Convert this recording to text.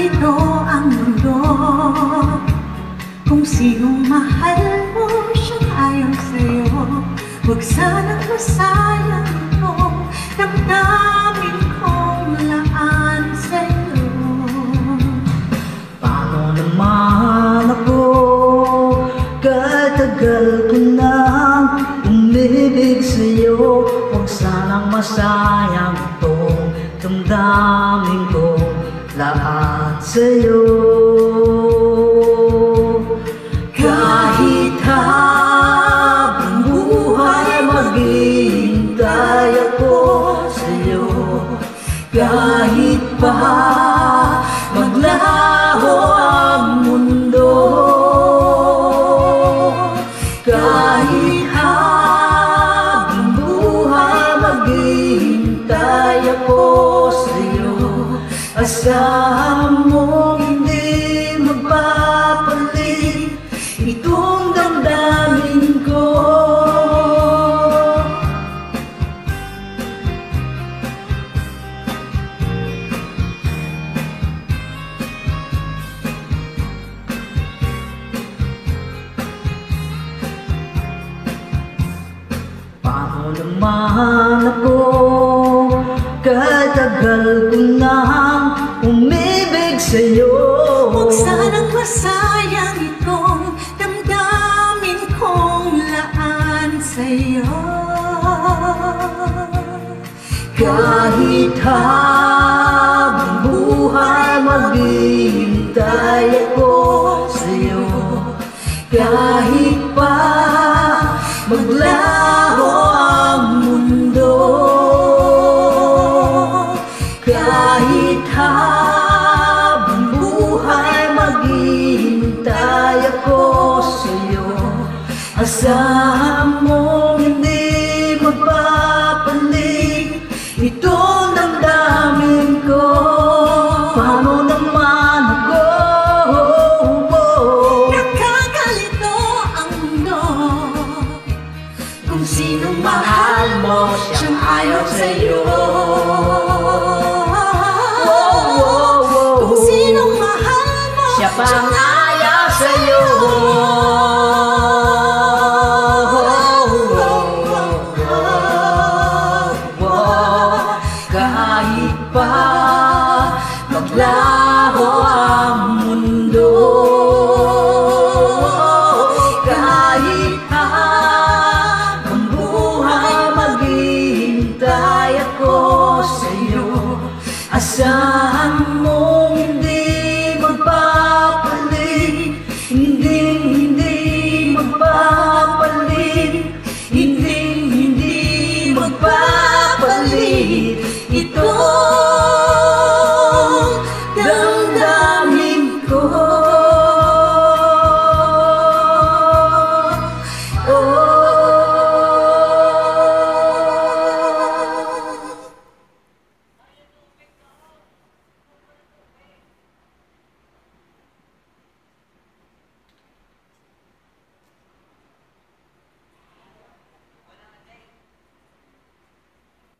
Nakakalito ang mundo kung sinong mahal mo siyang ayaw sa'yo. Huwag sanang masayang itong damdamin kong laan sa'yo. Paano naman ako, katagal ko nang umibig sa'yo. Huwag sanang masayang itong damdamin ko lahat sa'yo. Kahit habang buhay maghihintay ako sa'yo. Kahit pa maglaho ang mundo, kahit habang buhay maghihintay ako sa'yo. Asahan mong hindi magpapalit itong damdamin ko. Paano naman ako, katagal ko nang umibig sa'yo. Huwag sanang masayang itong damdamin kong laan sa'yo. Kahit habang buhay maghihintay ako sa'yo. Kahit pa maglaho ang mundo, kahit habang buhay maghihintay ako sa'yo. Asahan mong hindi magpapalit itong damdamin ko. Paano naman ako, Nakakalito ang mundo kung sinong mahal mo siyang ayaw sa'yo. Kung sinong mahal mo siya pang